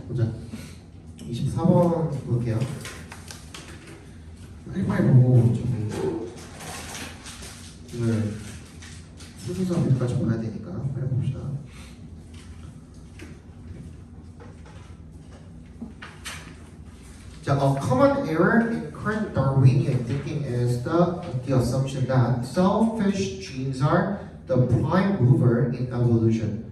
보자. 24번 볼게요. 빨리빨리 보고 좀 오늘 순서 몇까지 봐야 되니까 빨리 봅시다. 자, a common error in current Darwinian thinking is the assumption that selfish genes are the prime mover in evolution.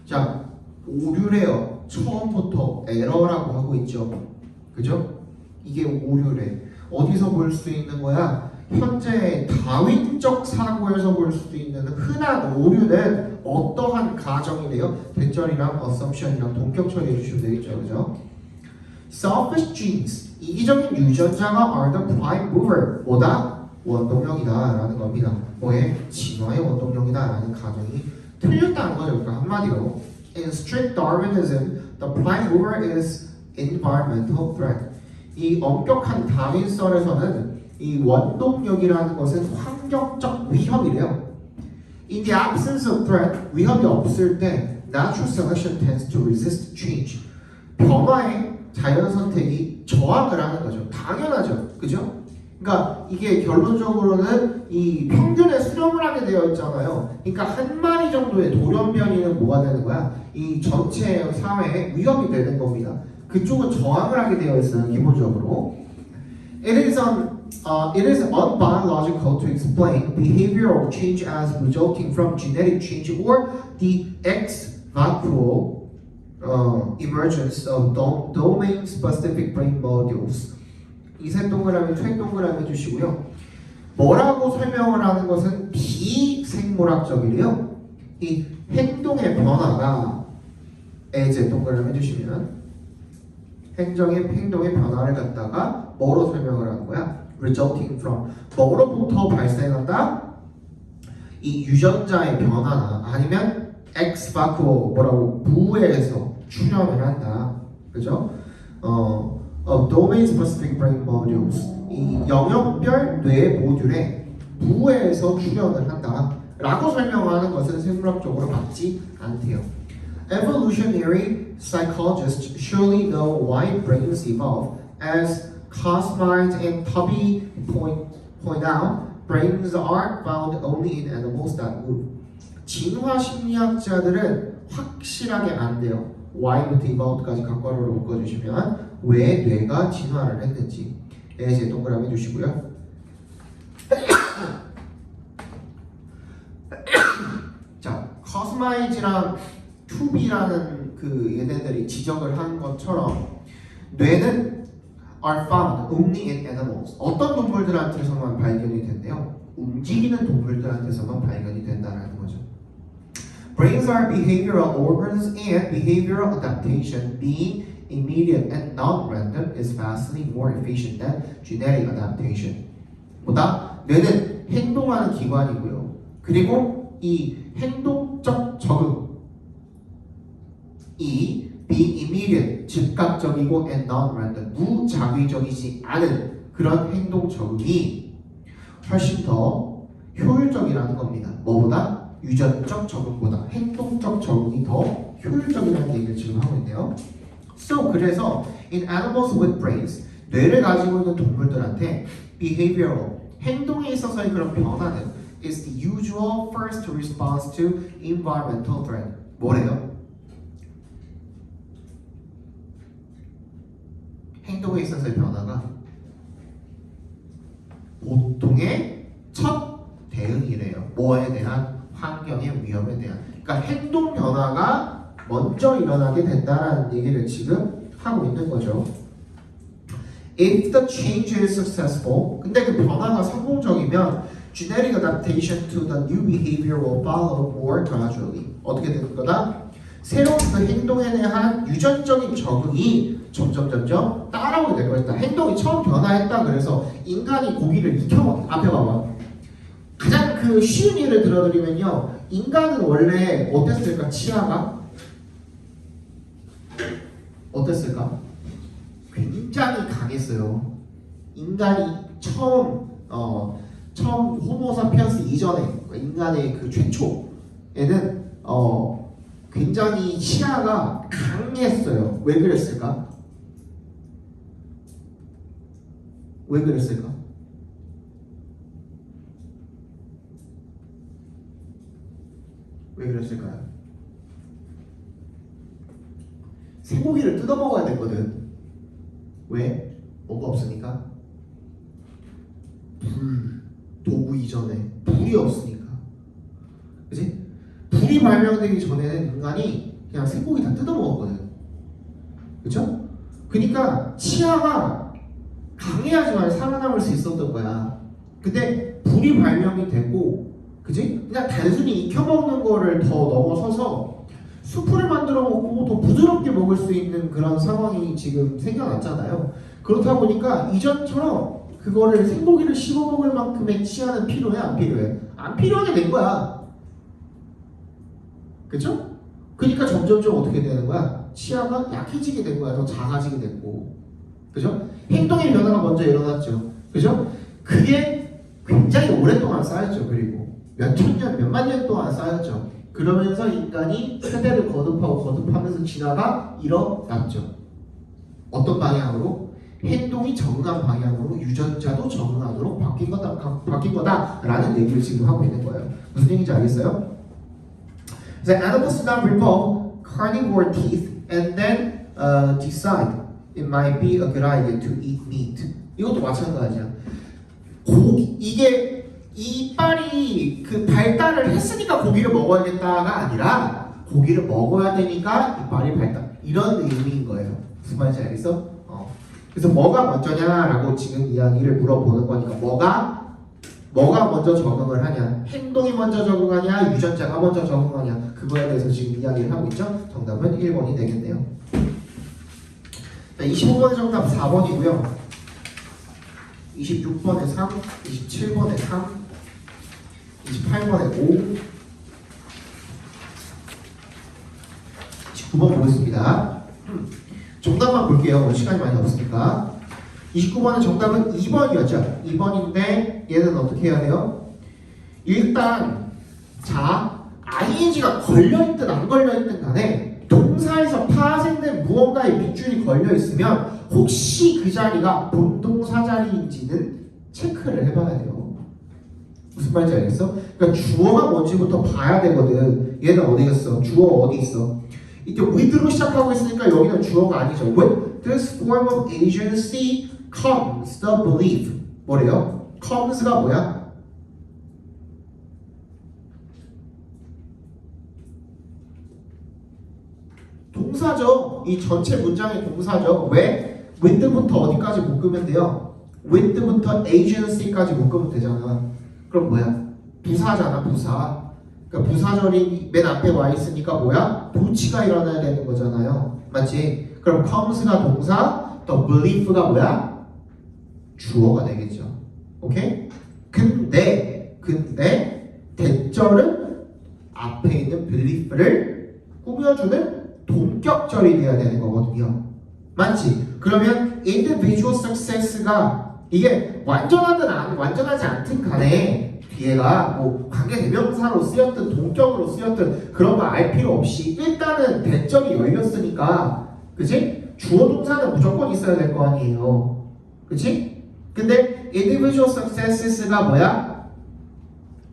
자, 오류래요. 처음부터 에러라고 하고 있죠. 그죠? 이게 오류래. 어디서 볼 수 있는 거야? 현재 다윈적 사고에서 볼 수 있는 흔한 오류는 어떠한 가정이래요? 대절이랑 assumption이랑 동격 처리해 주시면 되겠죠. 그죠? Selfish genes, 이기적인 유전자가 are the prime mover, 뭐다? 원동력이다 라는 겁니다. 뭐의? 진화의 원동력이다 라는 가정이 틀렸다는 거죠. 그러니까 한마디로 In strict Darwinism, the prime mover is environmental threat. 이 엄격한 다윈설에서는 이 원동력이라는 것은 환경적 위협이래요. In the absence of threat, 위협이 없을 때 natural selection tends to resist change. 변화에 자연 선택이 저항을 하는 거죠. 당연하죠. 그죠? 그러니까 이게 결론적으로는 이 평균에 수렴을 하게 되어 있잖아요. 그러니까 한 마리 정도의 돌연변이는 뭐가 되는 거야? 이 전체 사회에 위협이 되는 겁니다. 그쪽은 저항을 하게 되어 있어요. 기본적으로. It is unbiological to explain behavioral change as resulting from genetic change or the ex vacuo emergence of domain-specific brain modules. 이세 동그라미, 최 동그라미 해주시고요. 뭐라고 설명을 하는 것은 비생물학적이래요. 이 행동의 변화가 에제 동그라미 해주시면 행동의 변화를 갖다가 뭐로 설명을 하는 거야? Resulting from 뭐로부터 발생한다? 이 유전자의 변화나 아니면 ex vacuo 뭐라고 부에서 출현을 한다. 그죠? of domain-specific brain modules, 이 영역별 뇌 모듈에 부에서 출현을 한다 라고 설명하는 것은 생물학적으로 맞지 않대요. Evolutionary psychologists surely know why brains evolve. As Cosmines and Tubby point out, brains are found only in animals that move. 진화 심리학자들은 확실하게 안돼요. Why부터 evolved까지 각괄호로 묶어주시면 왜 뇌가 진화를 했는지 제 동그라미 해주시고요. 자, 커스마이즈랑 투비라는 그 얘네들이 지적을 한 것처럼 뇌는 are found only in animals. 어떤 동물들한테서만 발견이 된대요. 움직이는 동물들한테서만 발견이 된다는 거죠. Brains are behavioral organs and behavioral adaptation being immediate and non-random is vastly more efficient than genetic adaptation. 보다 뇌는 행동하는 기관이고요. 그리고 이 행동적 적응이 being immediate, 즉각적이고 and non-random, 무작위적이지 않은 그런 행동 적응이 훨씬 더 효율적이라는 겁니다. 뭐보다? 유전적 적응보다 행동적 적응이 더 효율적이라는 얘기를 지금 하고 있네요. So 그래서 in animals with brains, 뇌를 가지고 있는 동물들한테 behavioral, 행동에 있어서의 그런 변화는 is the usual first response to environmental threat. 뭐래요? 행동에 있어서의 변화가 보통의 첫 대응이래요. 뭐에 대한? 환경의 위험에 대한. 그러니까 행동 변화가 먼저 일어나게 된다라는 얘기를 지금 하고 있는 거죠. If the change is successful, 근데 그 변화가 성공적이면 genetic adaptation to the new behavior will follow more gradually. 어떻게 되는 거다? 새로운 그 행동에 대한 유전적인 적응이 점점 따라오게 될 것이다. 행동이 처음 변화했다 그래서 인간이 고기를 익혀먹. 앞에 봐봐. 가장 그 쉬운 예를 들어드리면요, 인간은 원래 어땠을까? 치아가 어땠을까? 굉장히 강했어요. 인간이 처음 호모사피엔스 이전에 인간의 그 최초에는 굉장히 치아가 강했어요. 왜 그랬을까? 왜 그랬을까? 왜 그랬을까요? 쇠고기를 뜯어 먹어야 됐거든. 왜? 뭐가 없으니까? 도구 이전에 불이 없으니까. 그치? 불이 발명되기 전에는 인간이 그냥 쇠고기 다 뜯어 먹었거든. 그쵸? 그러니까 치아가 강해야지만 살아남을 수 있었던 거야. 근데 불이 발명이 되고, 그치? 그냥 단순히 익혀먹는 거를 더 넘어서서 수프를 만들어 먹고 더 부드럽게 먹을 수 있는 그런 상황이 지금 생겨났잖아요. 그렇다 보니까 이전처럼 그거를 생고기를 씹어 먹을 만큼의 치아는 필요해? 안 필요해? 안 필요하게 된 거야. 그쵸? 그러니까 점점점 어떻게 되는 거야? 치아가 약해지게 된 거야. 더 작아지게 됐고. 그죠? 행동의 변화가 먼저 일어났죠. 그죠? 그게 굉장히 오랫동안 쌓였죠. 그리고 몇 천 년, 몇만 년 동안 쌓였죠. 그러면서 인간이 세대를 거듭하고 거듭하면서 진화가 일어났죠. 어떤 방향으로? 행동이 적응한 방향으로 유전자도 적응하도록 바뀐 거다라는 얘기를 지금 하고 있는 거예요. 무슨 얘기인지 알겠어요? 그래서 animals do not revolve carnivore teeth and then decide it might be a good idea to eat meat. 이것도 마찬가지야. 이게 이빨이 그 발달을 했으니까 고기를 먹어야겠다가 아니라 고기를 먹어야 되니까 이빨이 발달. 이런 의미인 거예요. 무슨 말인지 알겠어? 그래서 뭐가 먼저냐라고 지금 이야기를 물어보는 거니까 뭐가 먼저 적응을 하냐, 행동이 먼저 적응하냐, 유전자가 먼저 적응하냐, 그거에 대해서 지금 이야기를 하고 있죠. 정답은 1번이 되겠네요. 25번의 정답 4번이고요. 26번에 3, 27번에 3, 28번에 5, 29번 보겠습니다. 정답만 볼게요. 오늘 시간이 많이 없으니까. 29번의 정답은 2번이었죠. 2번인데 얘는 어떻게 해야 돼요? 일단 자, ing가 걸려있든 안 걸려있든 간에 동사에서 파생된 무언가의 밑줄이 걸려있으면 혹시 그 자리가 본동사 자리인지는 체크를 해봐야 돼요. 무슨 말인지 알겠어? 그러니까 주어가 뭔지부터 봐야 되거든. 얘는 어디 있어? 주어 어디 있어? 이때 with로 시작하고 있으니까 여기는 주어가 아니죠. With this form of agency comes the belief. 뭐래요? comes가 뭐야? 동사죠. 이 전체 문장의 동사죠. 왜? with부터 어디까지 묶으면 돼요? with부터 agency까지 묶으면 되잖아. 그럼 뭐야? 부사잖아, 부사. 그러니까 부사절이 맨 앞에 와 있으니까 뭐야? 도치가 일어나야 되는 거잖아요. 맞지? 그럼 comes가 동사, 또 belief가 뭐야? 주어가 되겠죠. 오케이? 근데 대절은 앞에 있는 belief를 꾸며주는 동격절이 돼야 되는 거거든요. 맞지? 그러면 individual success가 이게 완전하지 않든 간에 뒤에가 뭐 관계대명사로 쓰였든 동격으로 쓰였든 그런 거 알 필요 없이 일단은 대점이 열렸으니까, 그치? 주어 동사는 무조건 있어야 될 거 아니에요. 그치? 근데 individual successes가 뭐야?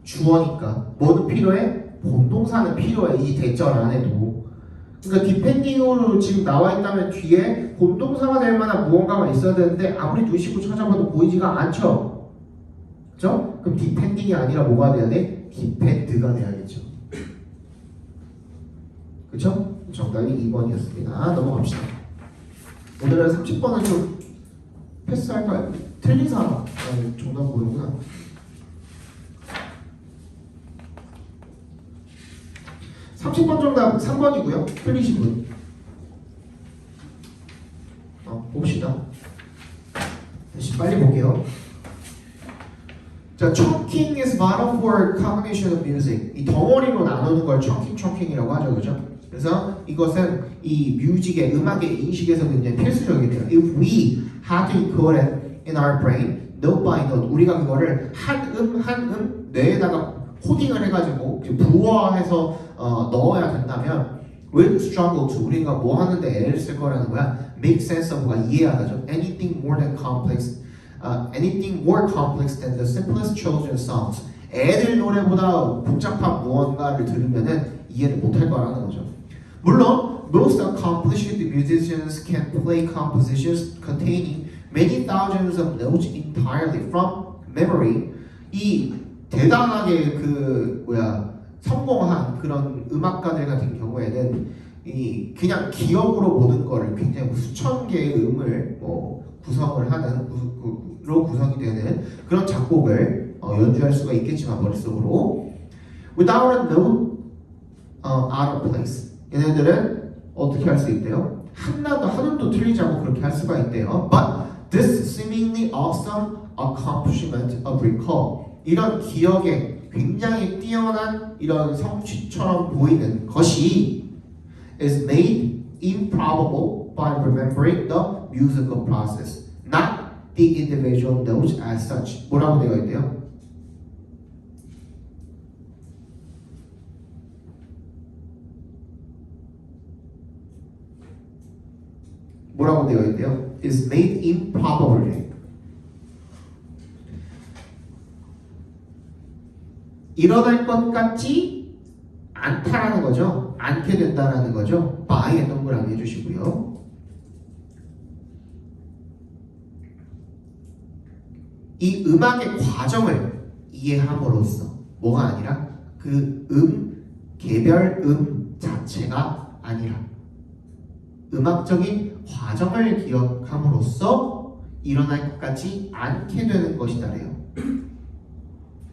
주어니까 뭐는 필요해? 본동사는 필요해. 이 대절 안에도. 그러니까 depending으로 지금 나와 있다면 뒤에 본동사가 될 만한 무언가가 있어야 되는데 아무리 누시고 찾아봐도 보이지가 않죠. 그죠? 그럼 depending이 아니라 뭐가 돼야 돼? depend가 돼야겠죠. 그쵸? 정답이 2번이었습니다. 넘어갑시다. 오늘은 30번은 좀 패스할까요? 틀린 사람 정답 모르구나. 30번 정답 3번이고요. 틀리신 분 봅시다. 다시 빨리 볼게요. 자, chunking is model for cognition of music. 이 덩어리로 나누는 걸 chunking이라고 하죠, 그죠? 그래서 이것은 이 뮤직의 음악의 인식에서 굉장히 필수적이래요. If we had to encode it in our brain, note by note, 우리가 그거를 한 뇌에다가 코딩을 해가지고 부어해서 넣어야 된다면 will struggle to 우리가 뭐 하는데 애를 쓸 거라는 거야. make sense of가 이해하다죠. anything more complex than the simplest children's songs. 애들 노래보다 복잡한 무언가를 들으면은 이해를 못할 거라는 거죠. 물론 most accomplished musicians can play compositions containing many thousands of notes entirely from memory. 이 대단하게 성공한 그런 음악가들 같은 경우에는 이 그냥 기억으로 모든 거를 굉장히 수천 개의 음을 구성을 하는 구성이 되는 그런 작곡을 연주할 수가 있겠지만 머릿속으로 without a note out of place. 얘네들은 어떻게 할 수 있대요? 하나도 틀리지 않고 그렇게 할 수가 있대요. But this seemingly awesome accomplishment of recall. 이런 기억에 굉장히 뛰어난 이런 성취처럼 보이는 것이 is made improbable by remembering the musical process, not the individual notes as such. 뭐라고 되어 있대요? 뭐라고 되어 있대요? is made improbable. 일어날 것 같지 않다라는 거죠. 않게 된다라는 거죠. by에 동그라미 해주시고요. 이 음악의 과정을 이해함으로써 뭐가 아니라 그 개별 자체가 아니라 음악적인 과정을 기억함으로써 일어날 것 같지 않게 되는 것이다래요.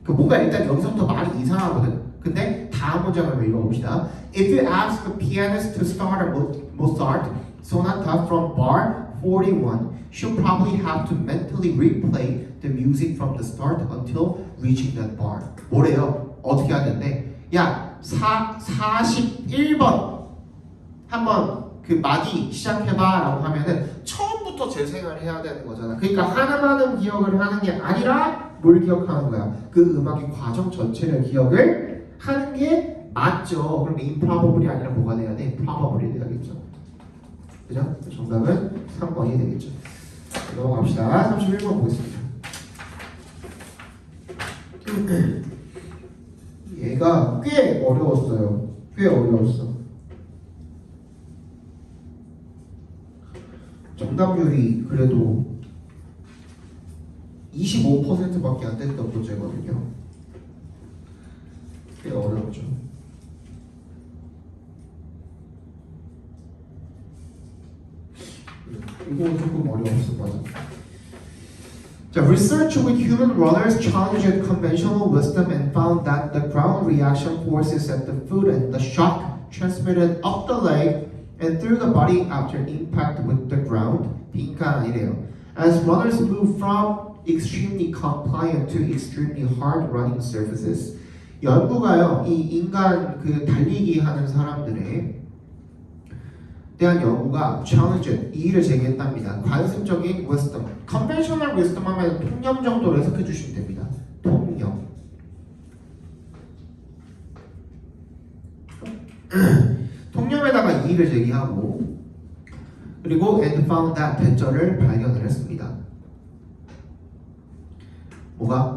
뭔가 일단 여기서부터 말이 이상하거든. 근데 다음 문장을 한번 읽어봅시다. If you ask a pianist to start a Mozart sonata from bar 41, she'll probably have to mentally replay the music from the start until reaching that bar. 뭐래요? 어떻게 하는데? 야, 41번 한번 그 마디 시작해봐 라고 하면은 처음부터 재생을 해야 되는 거잖아. 그러니까 하나만은 기억을 하는 게 아니라 뭘 기억하는 거야? 그 음악의 과정 전체를 기억을 하는 게 맞죠. 그럼 improbable이 아니라 뭐가 돼야 돼? probable이 돼야겠죠. 그죠? 정답은 3번이 되겠죠. 넘어갑시다. 31번 보겠습니다. 얘가 꽤 어려웠어요. 꽤 어려웠어. 정답률이 그래도 25%밖에 안 됐던 문제거든요. 꽤 어렵죠. 이거 조금 어려웠어, 맞아. 자, research with human runners challenged conventional wisdom and found that the ground reaction forces at the foot and the shock transmitted up the leg and through the body after impact with the ground. 빈칸 아니래요. As runners move from extremely compliant to extremely hard running surfaces. 연구가요, 이 인간 달리기 하는 사람들의 대한 연구가 challenge, 이의를 제기했답니다. 관습적인 wisdom, conventional wisdom 하면 통념 정도로 해석해 주시면 됩니다. 통념. 통념에다가 이의를 제기하고 그리고 and found that 대절을 발견을 했습니다.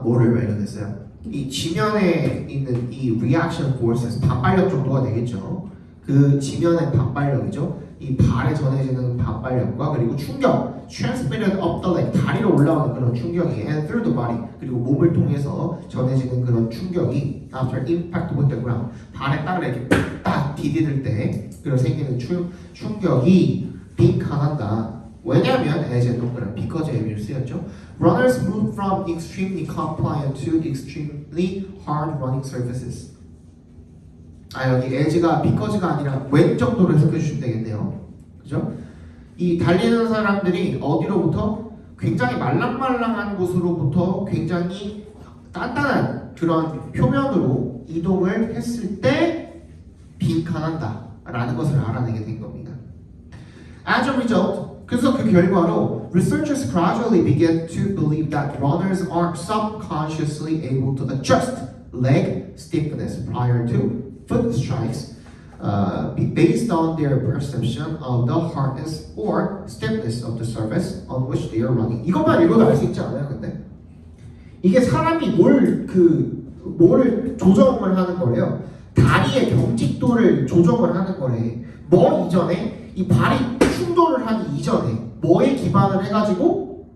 뭐를 발견했어요? 이 지면에 있는 이 reaction forces, 반발력 정도가 되겠죠. 그 지면의 반발력이죠. 이 발에 전해지는 반발력과 그리고 충격, transmitted up the leg, 다리로 올라오는 그런 충격이 and through the body, 그리고 몸을 통해서 전해지는 그런 충격이 after impact with the ground, 발에 딱 이렇게 딱 디딜 때 그런 생기는 충격이 빈칸한다. 왜냐하면 as 동그란 because 의미를 쓰였죠. Runners move from extremely compliant to extremely hard running surfaces. 여기 as가 because가 아니라 when 정도로 해석해 주시면 되겠네요. 그죠? 이 달리는 사람들이 어디로부터 굉장히 말랑말랑한 곳으로부터 굉장히 단단한 그런 표면으로 이동을 했을 때 빈칸한다 라는 것을 알아내게 된 겁니다. As a result, 그래서 그 결과로 researchers gradually began to believe that runners are subconsciously able to adjust leg stiffness prior to foot strikes. based on their perception of the hardness or stiffness of the surface on which they are running. 이것만 읽어도 알 수 있지 않아요, 근데? 이게 사람이 뭘 조정을 하는 거래요. 다리의 경직도를 조정을 하는 거래. 뭐 이전에? 이 발이 충돌을 하기 이전에 뭐에 기반을 해가지고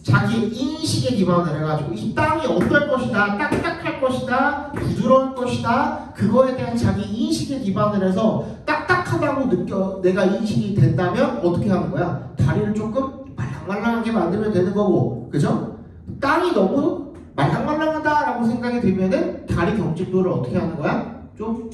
자기의 인식에 기반을 해가지고 이 땅이 어떨 것이다, 딱딱할 것이다, 부드러울 것이다, 그거에 대한 자기 인식에 기반을 해서 딱딱하다고 내가 인식이 된다면 어떻게 하는 거야? 다리를 조금 말랑말랑하게 만들면 되는 거고, 그죠? 땅이 너무 말랑말랑하다라고 생각이 들면은 다리 경직도를 어떻게 하는 거야? 좀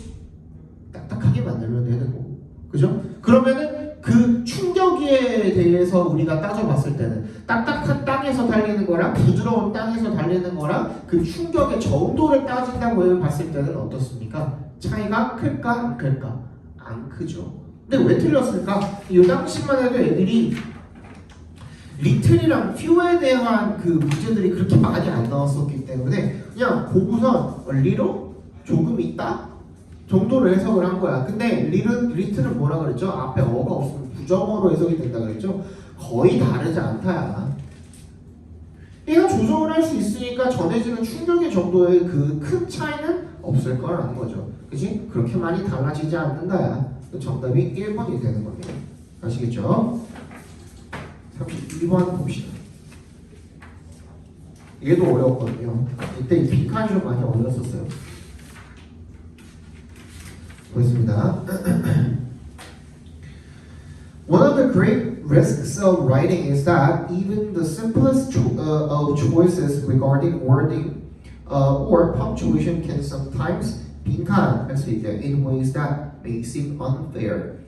딱딱하게 만들면 되는 거고, 그죠? 그러면은 그 충격에 대해서 우리가 따져봤을 때는 딱딱한 땅에서 달리는 거랑 부드러운 땅에서 달리는 거랑 그 충격의 정도를 따진다고 봤을 때는 어떻습니까? 차이가 클까 안 클까? 안 크죠. 근데 왜 틀렸을까? 이 당시만 해도 애들이 리틀이랑 퓨에 대한 그 문제들이 그렇게 많이 안 나왔었기 때문에 그냥 고구선 리로 조금 있다 정도로 해석을 한 거야. 근데 리틀은 뭐라 그랬죠? 앞에 어가 없으면 부정어로 해석이 된다 그랬죠? 거의 다르지 않다야. 얘가 조정을 할 수 있으니까 전해지는 충격의 정도의 그 큰 차이는 없을 거라는 거죠. 그치? 그렇게 많이 달라지지 않는다야. 정답이 1번이 되는 겁니다. 아시겠죠? 32번 봅시다. 얘도 어려웠거든요. 이때 이 빈칸이 좀 많이 어려웠었어요. 보겠습니다. One of the great risks of writing is that even the simplest of choices regarding wording or punctuation can sometimes 빈칸할 수 있대요. In ways that may seem unfair.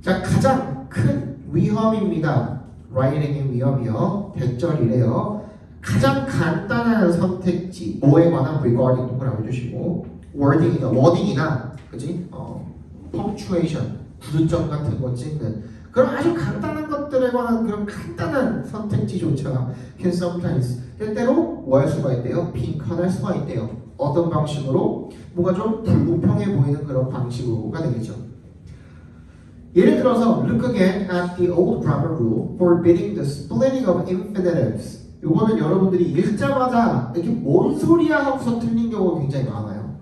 자, 가장 큰 위험입니다. writing의 위험이요. 대절이래요. 가장 간단한 선택지, 뭐에 관한 regarding 동그라미 해주시고 wording이나 그지? punctuation, 구두점 같은 거 찍는 그런 아주 간단한 것들에 관한 그런 간단한 선택지조차 can sometimes 때때로 뭐 할 수가 있대요? 빈칸할 수가 있대요. 어떤 방식으로? 뭔가 좀 불공평해 보이는 그런 방식으로가 되겠죠. 예를 들어서 look again at the old grammar rule forbidding the splitting of infinitives. 요거는 여러분들이 읽자마자 이렇게 뭔 소리야 하고서 틀린 경우가 굉장히 많아요.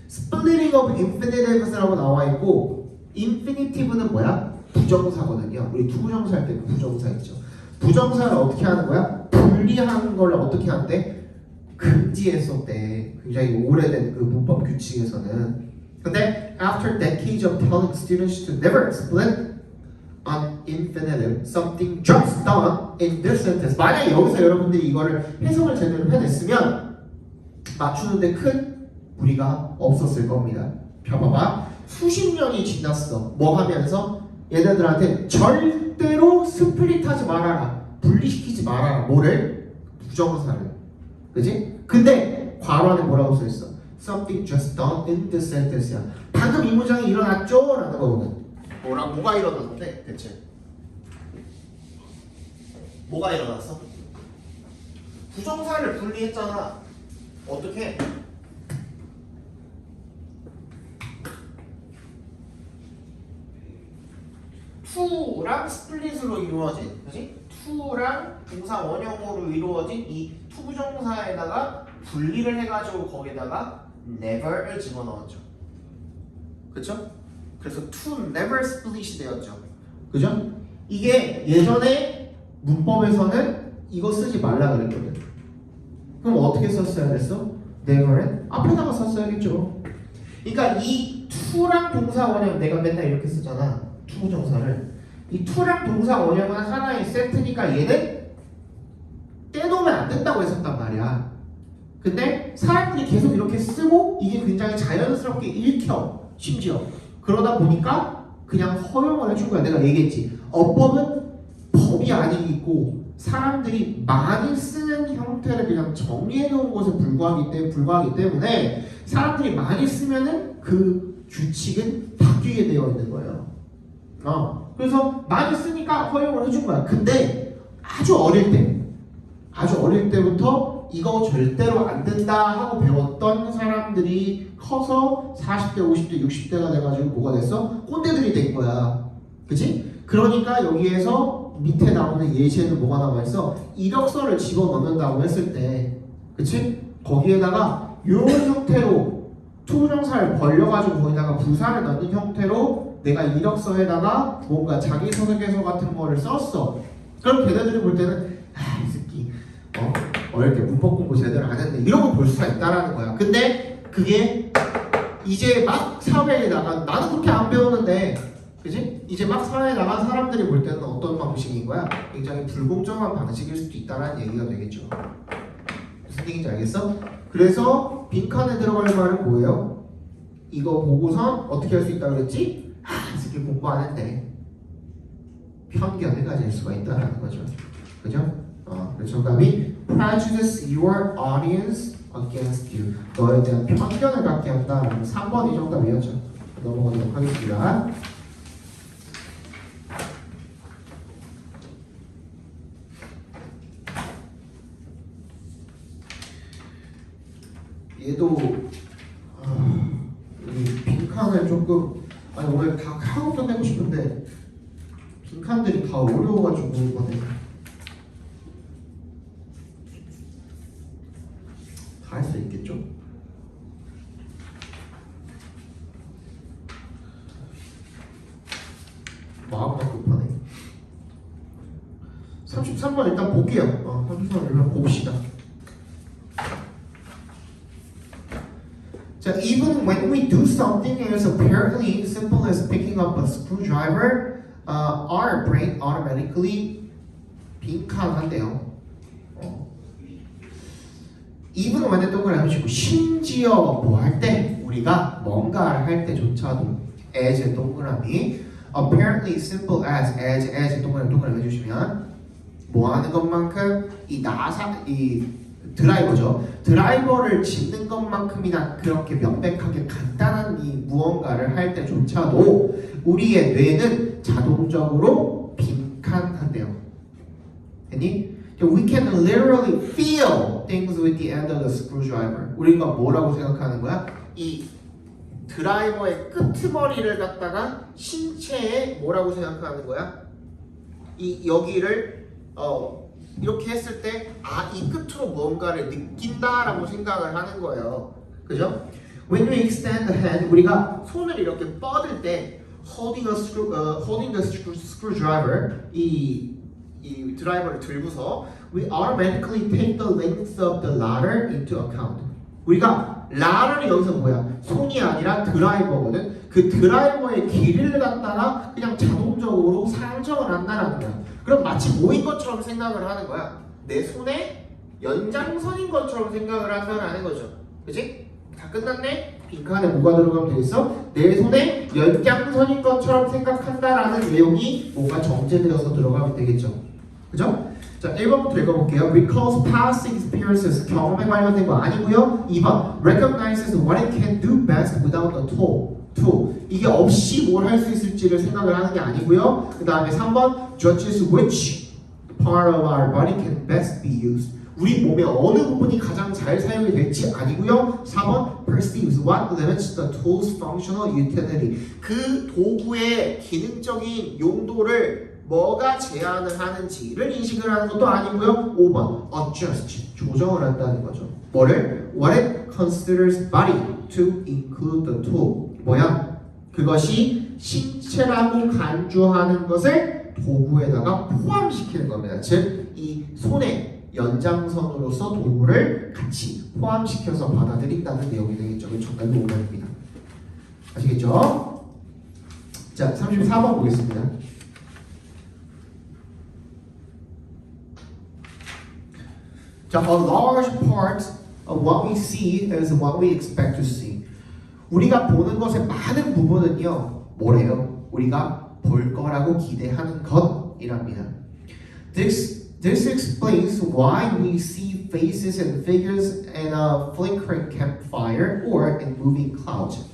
splitting of infinitives라고 나와 있고 infinitive는 뭐야? 부정사거든요. 우리 투부정사 할 때 그 부정사 있죠. 부정사를 어떻게 하는 거야? 분리하는 걸 어떻게 한대? 금지했었대. 굉장히 오래된 그 문법 규칙에서는. 근데 after decades of telling students to never split an infinitive, something just done in this sentence. 만약에 여기서 여러분들이 이거를 해석을 제대로 해냈으면 맞추는데 큰 무리가 없었을 겁니다. 봐봐. 수십 년이 지났어. 뭐 하면서? 얘네들한테 절대로 스플릿하지 말아라. 분리시키지 말아라. 뭐를? 부정사를. 그지? 근데 괄호 안에 뭐라고 써있어? Something just done in this sentence야. 방금 이 문장이 일어났죠? 라는 거거든. 뭐가 일어났는데 대체? 뭐가 일어났어? 부정사를 분리했잖아. 어떻게? 투랑 스플릿으로 이루어진, 그지? 투랑 동사 원형으로 이루어진 이 투부정사에다가 분리를 해가지고 거기다가 never를 집어넣었죠. 그쵸? 그래서 to never split이 되었죠. 그죠? 이게 예전에 문법에서는 이거 쓰지 말라 그랬거든. 그럼 어떻게 썼어야 됐어? never은 앞에다가 썼어야겠죠. 그러니까 이 to랑 동사 원형 내가 맨날 이렇게 쓰잖아. 투부정사를. 이 to랑 동사 원형은 하나의 세트니까 얘는 떼놓으면 안 된다고 했었단 말이야. 근데 사람들이 계속 이렇게 쓰고 이게 굉장히 자연스럽게 읽혀. 심지어 그러다 보니까 그냥 허용을 해준 거야. 내가 얘기했지. 어법은 법이 아니고 사람들이 많이 쓰는 형태를 그냥 정리해 놓은 것에 불과하기 때문에 사람들이 많이 쓰면은 그 규칙은 바뀌게 되어 있는 거예요. 그래서 많이 쓰니까 허용을 해준 거야. 근데 아주 어릴 때부터 이거 절대로 안 된다 하고 배웠던 사람들이 커서 40대, 50대, 60대가 돼가지고 뭐가 됐어? 꼰대들이 된 거야. 그치? 그러니까 여기에서 밑에 나오는 예시에는 뭐가 나와있어? 이력서를 집어넣는다고 했을 때, 그치? 거기에다가 이런 형태로 투부정사를 벌려가지고 거기다가 부사를 넣는 형태로 내가 이력서에다가 뭔가 자기소개서 같은 거를 썼어. 그럼 걔네들이 볼 때는 이 새끼 어릴 때 문법 공부 제대로 안 했네 이런 거 볼 수가 있다라는 거야. 근데 그게 이제 막 사회에 나간 나는 그렇게 안 배웠는데 그지? 이제 막 사회에 나간 사람들이 볼 때는 어떤 방식인 거야? 굉장히 불공정한 방식일 수도 있다라는 얘기가 되겠죠. 무슨 얘기인지 알겠어? 그래서 빈칸에 들어갈 말은 뭐예요? 이거 보고선 어떻게 할 수 있다 그랬지? 이 새끼 공부 안 했네. 편견을 가질 수가 있다는 거죠. 그죠? 그래서 정답이 prejudice your audience against you. 너에 대한 편견을 갖게 한다. 3번이 정답이었죠. 넘어가도록 하겠습니다. 얘도 이 빈칸을 조금 오늘 다 하고 끝내고 싶은데 빈칸들이 다 어려워가지고 이번에 다 할 수 있겠죠? 마음만 급하네. 33번 일단 볼게요. 33번 일단 봅시다. 자, even when we do something as apparently simple as picking up a screwdriver, our brain automatically 빈칸한대요. even when에 동그라미 치고 심지어 뭐 할 때 우리가 뭔가를 할 때조차도 as 동그라미 apparently simple as 동그라미 해주시면 뭐 하는 것만큼 이 드라이버죠. 드라이버를 짚는 것만큼이나 그렇게 명백하게 간단한 이 무언가를 할 때조차도 우리의 뇌는 자동적으로 빈칸한대요. 됐니? We can literally feel things with the end of the screwdriver. 우리가 뭐라고 생각하는 거야? 이 드라이버의 끄트머리를 갖다가 신체에 뭐라고 생각하는 거야? 이 여기를 이렇게 했을 때 이 끝으로 뭔가를 느낀다라고 생각을 하는 거예요. 그죠? When we extend the hand, 우리가 손을 이렇게 뻗을 때 holding the screwdriver 이 드라이버를 들고서 we automatically take the length of the ladder into account. 우리가 ladder이 여기서 뭐야? 손이 아니라 드라이버거든. 그 드라이버의 길이를 갖다가 그냥 자동적으로 상정을 한다는 거야. 그럼 마치 뭐인 것처럼 생각을 하는 거야. 내 손에 연장선인 것처럼 생각을 한다는 거죠. 그치? 다 끝났네? 빈칸에 뭐가 들어가면 되겠어? 내 손에 연장선인 것처럼 생각한다라는 내용이 뭐가 정제되어서 들어가면 되겠죠. 그죠? 자, 1번부터 읽어볼게요. Recalls past experiences, 경험에 관련된 거 아니고요. 2번, recognizes what it can do best without a tool. 이게 없이 뭘 할 수 있을지를 생각을 하는 게 아니고요. 그 다음에 3번, judges which part of our body can best be used. 우리 몸의 어느 부분이 가장 잘 사용이 될지 아니고요. 4번, perceives what limits the tool's functional utility. 그 도구의 기능적인 용도를 뭐가 제한을 하는지를 인식을 하는 것도 아니고요. 5번, adjust, 조정을 한다는 거죠. 뭐를? What it considers body to include the tool. 뭐야? 그것이 신체라고 간주하는 것을 도구에다가 포함시키는 겁니다. 즉, 이 손의 연장선으로서 도구를 같이 포함시켜서 받아들인다는 내용이 되겠죠. 정답이 5번입니다. 아시겠죠? 자, 34번 보겠습니다. 자, a large part of what we see is what we expect to see. 우리가 보는 것의 많은 부분은요, 뭐래요? 우리가 볼 거라고 기대하는 것이랍니다. This explains why we see faces and figures in a flickering campfire or in moving clouds.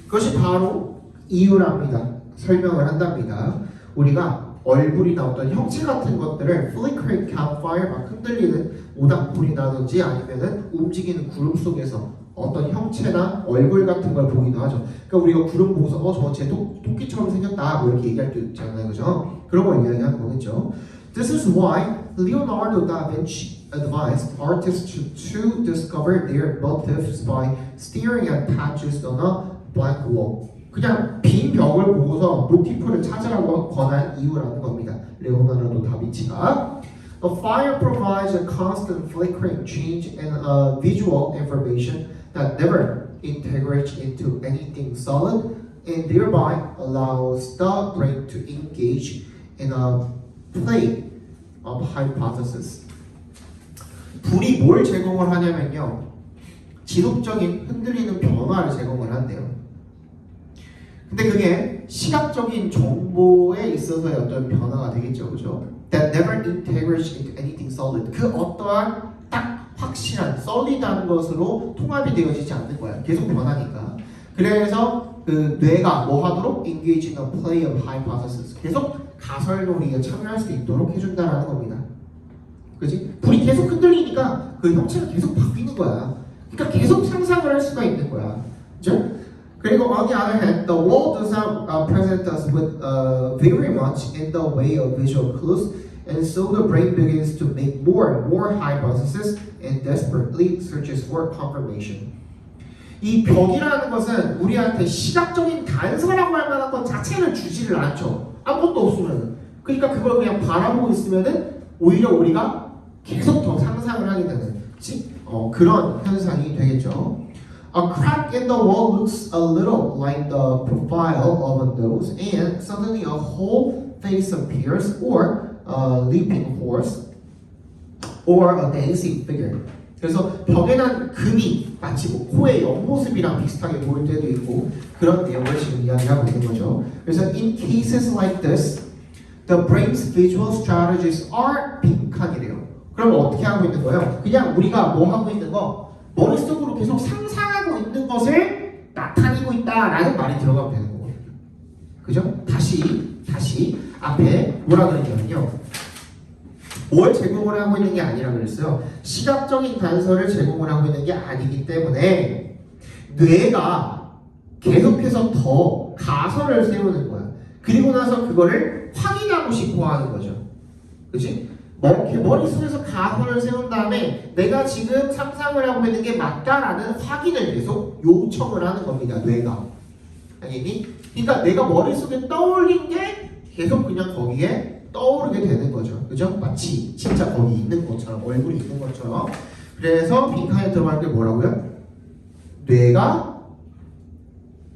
그것이 바로 이유랍니다. 설명을 한답니다. 우리가 얼굴이나 어떤 형체 같은 것들을 flickering campfire, 막 흔들리는 모닥불이라든지 아니면은 움직이는 구름 속에서 어떤 형체나 얼굴 같은 걸 보기도 하죠. 그러니까 우리가 구름 보고서 저거 쟤 토끼처럼 생겼다 뭐 이렇게 얘기할 때 있잖아요, 그죠? 그런 걸 이야기하는 거겠죠. This is why Leonardo da Vinci advised artists to discover their motifs by staring at patches on a blank wall. 그냥 빈 벽을 보고서 모티프를 찾으라고 권한 이유라는 겁니다. 레오나르도 다빈치가 A fire provides a constant flickering change in visual information that never integrates into anything solid and thereby allows the brain to engage in a play of hypothesis. 불이 뭘 제공을 하냐면요, 지속적인 흔들리는 변화를 제공을 한대요. 근데 그게 시각적인 정보에 있어서의 어떤 변화가 되겠죠, 그죠? That never integrates into anything solid. 그 어떠한 딱 확실한, solid한 것으로 통합이 되어지지 않는 거야. 계속 변하니까. 그래서 그 뇌가 뭐 하도록 engage in a play of hypothesis. 계속 가설놀이에 참여할 수 있도록 해준다라는 겁니다. 그지? 불이 계속 흔들리니까 그 형체가 계속 바뀌는 거야. 그러니까 계속 상상을 할 수가 있는 거야. 그죠? 그리고 on the other hand, the world does not present us with very much in the way of visual clues, and so the brain begins to make more and more hypotheses and desperately searches for confirmation. 이 벽이라는 것은 우리한테 시각적인 단서라고 할 만한 것 자체를 주지를 않죠. 아무것도 없으면. 그러니까 그걸 그냥 바라보고 있으면은 오히려 우리가 계속 더 상상을 하게 되는 그런 현상이 되겠죠. A crack in the wall looks a little like the profile of a nose, and suddenly a whole face appears, or a leaping horse, or a dancing figure. 그래서 벽에 난 금이 마치 뭐 코의 옆모습이랑 비슷하게 보일 때도 있고 그런 내용을 지금 이야기하고 있는 거죠. 그래서 in cases like this, the brain's visual strategies are 빈칸이래요. 그럼 어떻게 하고 있는 거예요? 그냥 우리가 뭐 하고 있는 거 머릿속으로 계속 상상하고 있는 것을 나타내고 있다라는 말이 들어가면 되는 거거든요. 그죠? 다시 앞에 뭐라 그랬냐면요, 뭘 제공을 하고 있는 게 아니라 그랬어요. 시각적인 단서를 제공을 하고 있는 게 아니기 때문에 뇌가 계속해서 더 가설을 세우는 거야. 그리고 나서 그거를 확인하고 싶어 하는 거죠. 그치? 머릿속에서 가설을 세운 다음에 내가 지금 상상을 하고 있는 게 맞다라는 확인을 계속 요청을 하는 겁니다, 뇌가. 알겠니? 그러니까 내가 머릿속에 떠올린 게 계속 그냥 거기에 떠오르게 되는 거죠. 그죠? 마치 진짜 거기 있는 것처럼, 얼굴이 있는 것처럼. 그래서 빈칸에 들어가는 게 뭐라고요? 뇌가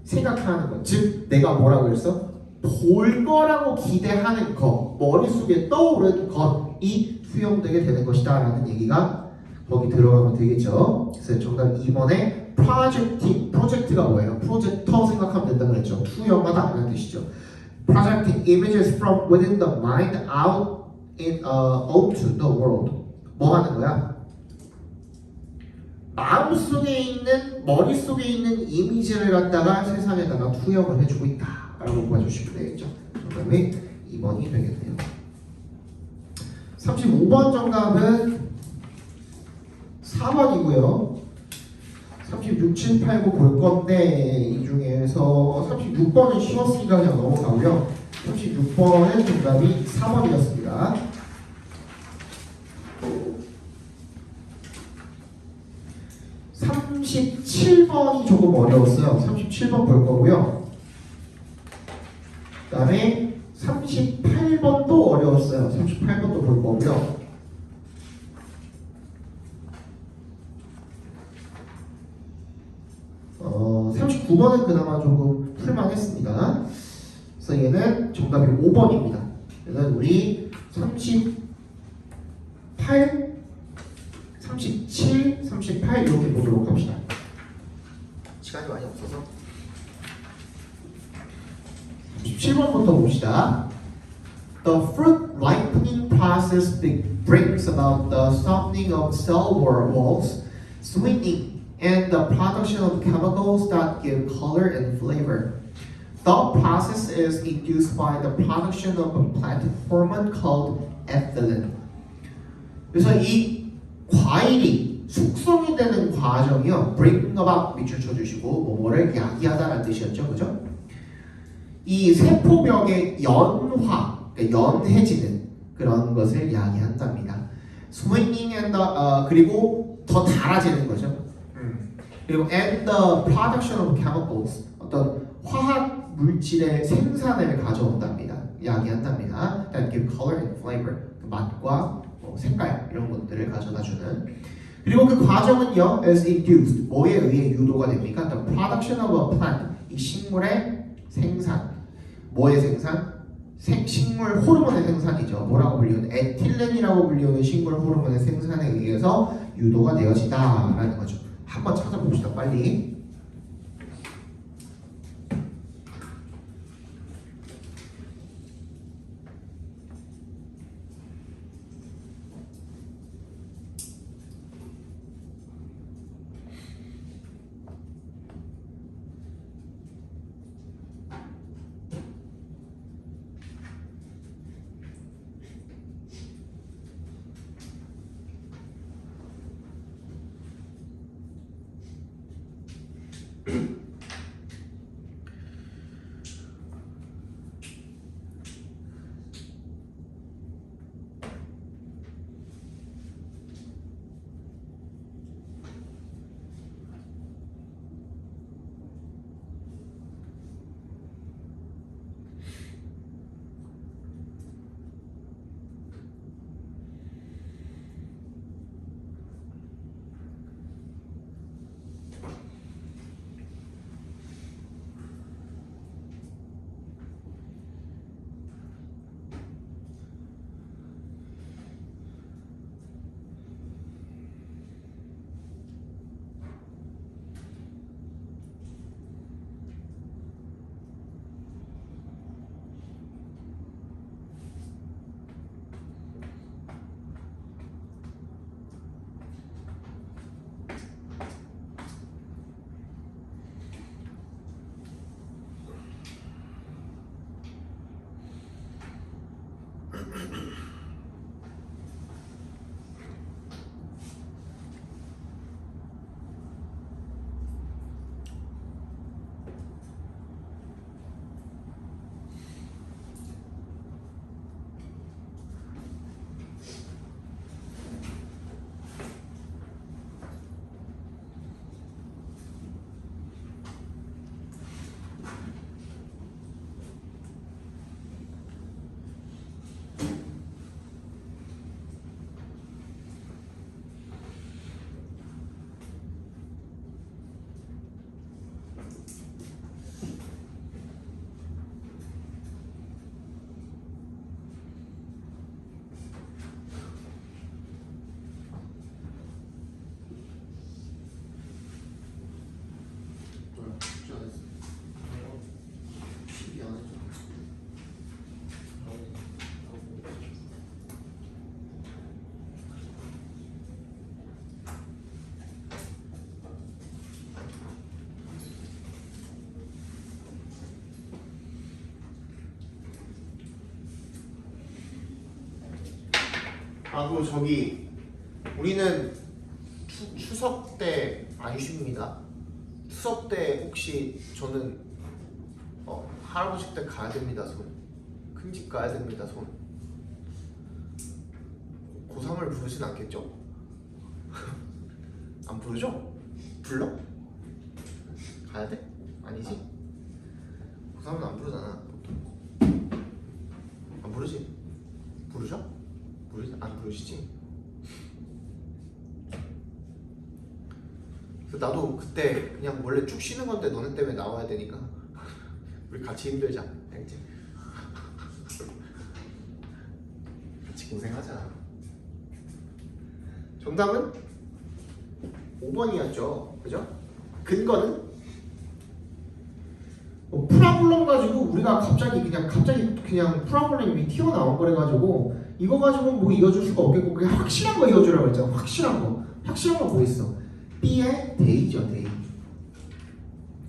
생각하는 것. 즉, 내가 뭐라고 그랬어? 볼 거라고 기대하는 것, 머릿속에 떠오르는 것이 수용되게 되는 것이다 라는 얘기가 거기 들어가면 되겠죠. 그래서 정답 2번에 프로젝트가 뭐예요? 프로젝터 생각하면 된다고 그랬죠. 투영하다 라는 뜻이죠. Projecting images from within the mind out onto the world. 뭐 하는 거야? 마음속에 있는, 머릿속에 있는 이미지를 갖다가 세상에다가 투영을 해주고 있다 라고 봐주시면 되겠죠. 정답이 2번이 되겠네요. 35번 정답은 4번이고요. 36, 7, 8, 9 볼 건데 이 중에서 36번은 쉬웠으니까 그냥 넘어가고요. 36번은 정답이 4번이었습니다. 37번이 조금 어려웠어요. 37번 볼 거고요. 그 다음에 38번도 어려웠어요. 38번도 볼 거고요. 39번은 그나마 조금 풀만했습니다. 그래서 얘는 정답이 5번입니다. 얘는 우리 38, 37, 38 이렇게 보도록 합시다. 시간이 많이 없어서 37번부터 봅시다. The fruit ripening process brings about the softening of cell walls, sweetening, and the production of chemicals that give color and flavor. The process is induced by the production of a plant hormone called ethylene. 그래서 이 과일이 숙성이 되는 과정이요. bring about 밑줄 쳐주시고 뭐뭐를 야기하다라는 뜻이었죠, 그죠? 이 세포벽의 연화, 그러니까 연해지는 그런 것을 야기한답니다. Swinging and 그리고 더 달아지는 거죠. 그리고 and the production of chemicals, 어떤 화학 물질의 생산을 가져온답니다. 야기한답니다. That give color and flavor, 맛과 색깔 이런 것들을 가져다주는. 그리고 그 과정은요, is induced, 뭐에 의해 유도가 됩니까? The production of a plant, 이 식물의 생산. 뭐의 생산? 식물 호르몬의 생산이죠. 뭐라고 불리는? 에틸렌이라고 불리는 식물 호르몬의 생산에 의해서 유도가 되어지다라는 거죠. 한번 찾아봅시다, 빨리. 아, 그리고 저기 우리는 추석 때 안 쉽니다. 추석 때 혹시 저는 할아버지 댁 가야 됩니다. 손. 큰 집 가야 됩니다. 손. 고3을 부르진 않겠죠? 안 부르죠? 불러? 가야 돼? 아니지? 고3은 안 부르잖아. 안 부르지? 부르죠? 안 부르시지? 나도 그때 그냥 원래 쭉 쉬는 건데 너네 때문에 나와야 되니까 우리 같이 힘들자. 알겠지? 같이 고생하자. 정답은 5번이었죠. 그죠? 근거는 프라블럼 가지고 우리가 갑자기 그냥 프라블럼이 튀어나온 거래 가지고 이거 가지고 뭐 이어줄 수가 없겠고 그냥 확실한 거 이어주라고 했잖아. 확실한 거 뭐 있어? B의 데이죠, 데이.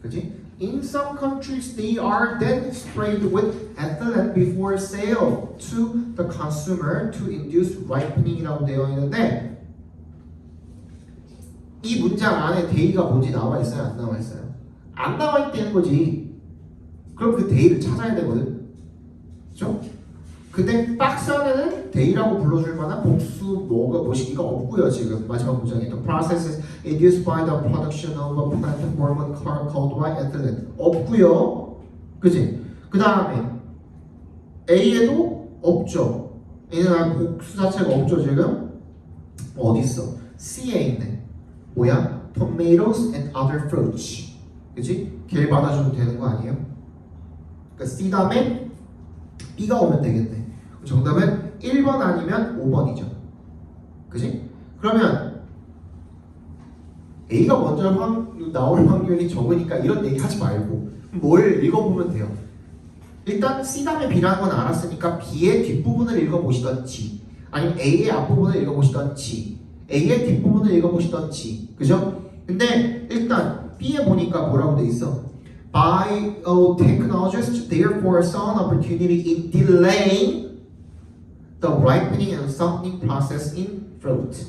그지? In some countries, they are then sprayed with ethylene before sale to the consumer to induce ripening이라고 되어 있는데 이 문장 안에 데이가 뭔지 나와 있어요? 안 나와 있어요? 안 나와 있다는 거지. 그럼 그 데이를 찾아야 되거든. 그렇죠? 근데 박스 안에는 데이라고 불러줄 만한 복수 뭐시기가 없고요. 지금 마지막 문장에 The process is induced by the production of a plant hormone called ethylene 없고요. 그지? 그 다음에 A에도 없죠. A는 복수 자체가 없죠. 지금 어디 있어? C에 있네. 뭐야? Tomatoes and other fruits. 그지? 걔를 받아줘도 되는 거 아니에요? 그러니까 C 다음에 B가 오면 되겠네. 정답은 1번 아니면 5번이죠. 그지? 그러면 A가 먼저 나올 확률이 적으니까 이런 얘기 하지 말고 뭘 읽어보면 돼요. 일단 C 다음에 B라는 건 알았으니까 B의 뒷부분을 읽어보시던지 아니면 A의 앞부분을 읽어보시던지 A의 뒷부분을 읽어보시던지 그죠? 근데 일단 B에 보니까 뭐라고 돼 있어? Biotechnologists therefore saw an opportunity in delaying the ripening and softening process in fruit.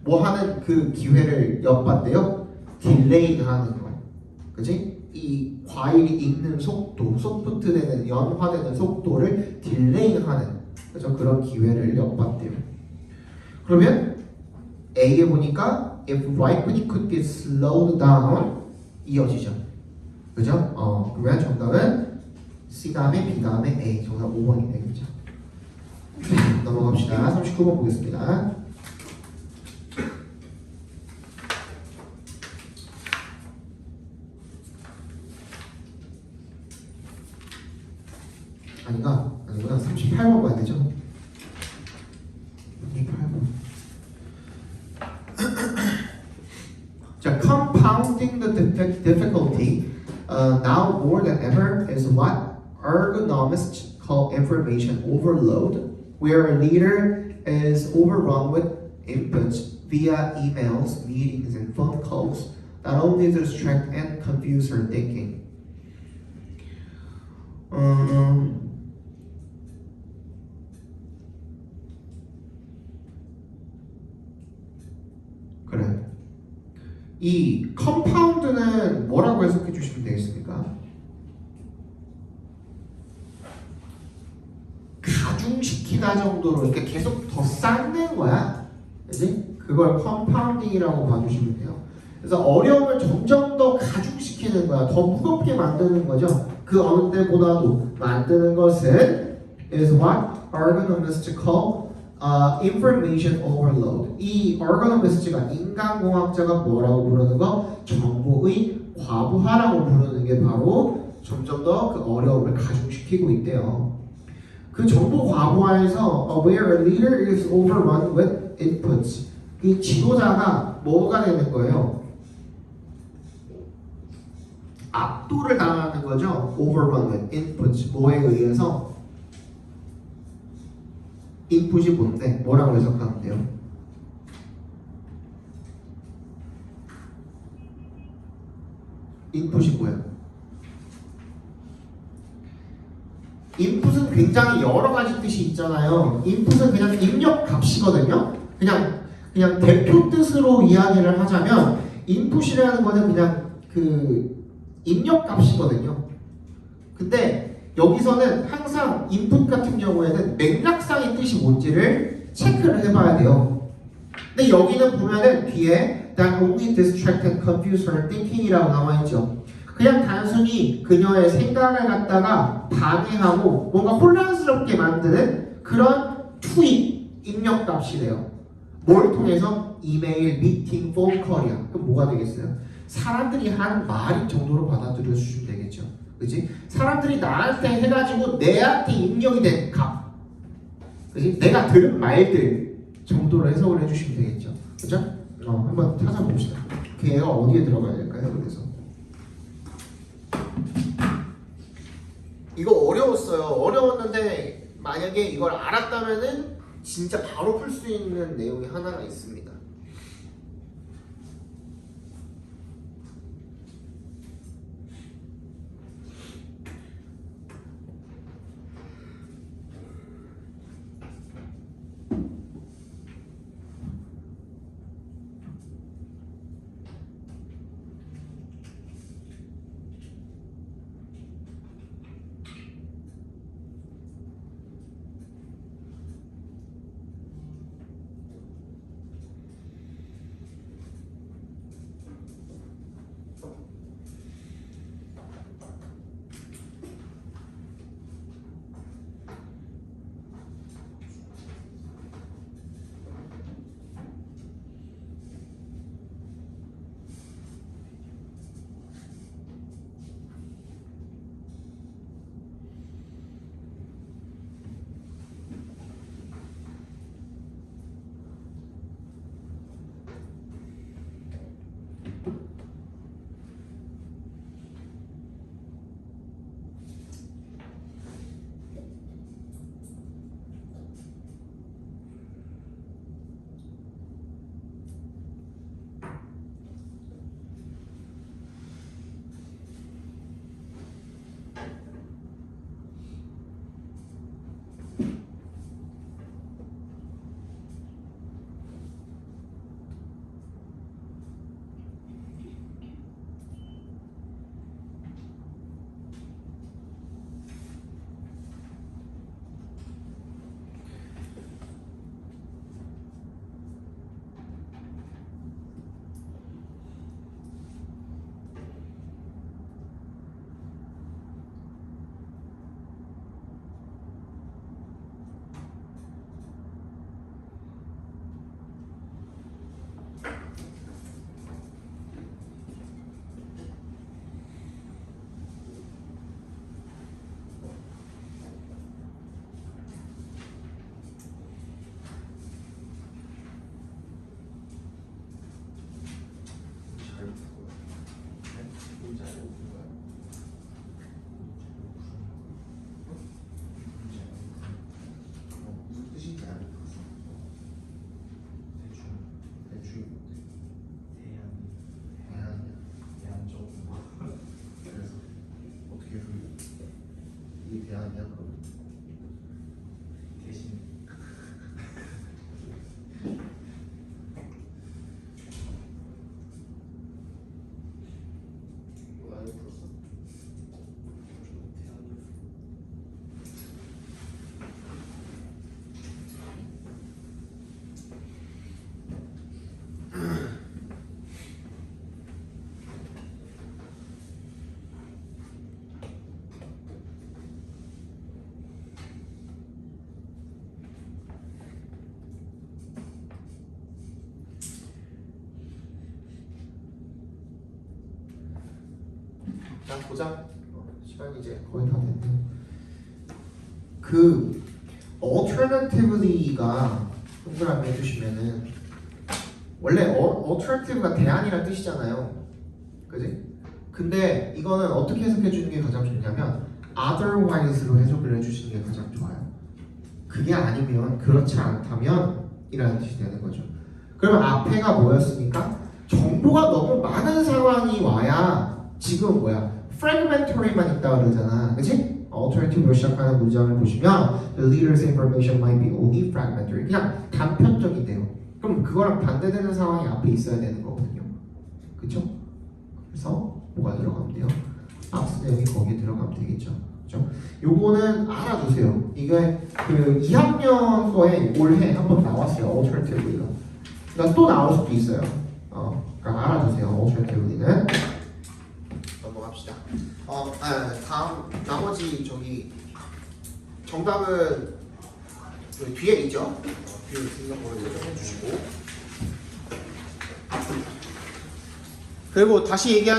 뭐 하는 그 기회를 엿봤대요? 딜레이 하는 거. 그지? 이 과일이 익는 속도, 소프트되는 연화되는 속도를 딜레이 하는 그죠? 그런 기회를 엿봤대요. 그러면 A에 보니까 if ripening could be slowed down 이어지죠. 그죠? 그러면 정답은 C 다음에 B 다음에 A 정답 5번이 되겠죠. 넘어갑시다. 39번 보겠습니다. 아니구나 38번 봐야 되죠. 38번. 자, compounding the difficulty now more than ever is what ergonomists call information overload, where a leader is overrun with inputs via emails, meetings, and phone calls that only distract and confuse her thinking. 그래. 이 컴파운드는 뭐라고 해석해 주시면 되겠습니까? 가중시키다 정도로 이렇게 계속 더 쌓는 거야. 그지? 그걸 컴파운딩이라고 봐주시면 돼요. 그래서 어려움을 점점 더 가중시키는 거야. 더 무겁게 만드는 거죠. 그 어느 때보다도 만드는 것은 is what ergonomists call information overload. 이 ergonomist가 인간공학자가 뭐라고 부르는 거? 정보의 과부하라고 부르는 게 바로 점점 더 그 어려움을 가중시키고 있대요. 그 정보 과부하에서 where a leader is overrun with inputs. 이 지도자가 뭐가 되는 거예요? 압도를 당하는 거죠. overrun with inputs. 뭐에 의해서? 인풋이 뭔데? 뭐라고 해석하면 돼요? 인풋이 뭐야? 인풋은 굉장히 여러 가지 뜻이 있잖아요. 인풋은 그냥 입력 값이거든요. 그냥 대표 뜻으로 이야기를 하자면 인풋이라는 거는 그냥 그 입력 값이거든요. 근데 여기서는 항상 인풋 같은 경우에는 맥락상의 뜻이 뭔지를 체크를 해봐야 돼요. 근데 여기는 보면은 뒤에 that only distract and confuse her thinking이라고 나와있죠. 그냥 단순히 그녀의 생각을 갖다가 방해하고 뭔가 혼란스럽게 만드는 그런 투입 입력값이래요. 뭘 통해서? 이메일, 미팅, 폰콜이야. 그럼 뭐가 되겠어요? 사람들이 하는 말인 정도로 받아들여 주시면 되겠죠. 그지? 사람들이 나한테 해가지고 내한테 입력이 된 값. 그지? 내가 들은 말들 정도로 해석을 해주시면 되겠죠. 그죠? 한번 찾아봅시다. 그 애가 어디에 들어가야 될까요? 그래서 이거 어려웠어요. 어려웠는데 만약에 이걸 알았다면은 진짜 바로 풀 수 있는 내용이 하나가 있습니다. 이게 대안이야 그러면? 대신 뭐 안에 풀었어? 자 보자. 시간이 이제 거의 다 됐네. 그 alternatively가 동그라미 해주시면은 원래 alternative가 대안이란 뜻이잖아요. 그지? 근데 이거는 어떻게 해석해 주는 게 가장 좋냐면 otherwise로 해석을 해주시는 게 가장 좋아요. 그게 아니면 그렇지 않다면 이라는 뜻이 되는 거죠. 그러면 앞에가 뭐였습니까? 정보가 너무 많은 상황이 와야 지금 뭐야? fragmentary만 있다 그러잖아. 그치? alternative로 시작하는 문장을 보시면 the leader's information might be only fragmentary. 그냥 단편적이대요. 그럼 그거랑 반대되는 상황이 앞에 있어야 되는 거거든요. 그쵸? 그래서 뭐가 들어가면 돼요? 박스 내용이 거기에 들어가면 되겠죠. 그죠? 요거는 알아두세요. 이게 그 2학년 거에 올해 한번 나왔어요. alternative가. 그러니까 또 나올 수도 있어요. 그러니까 알아두세요. alternative는. 넘어갑시다. 다음 나머지 저기 정답은 여기 뒤에 있죠. 뒤에 있는 거를 좀 해주시고. 그리고 다시 얘기하는.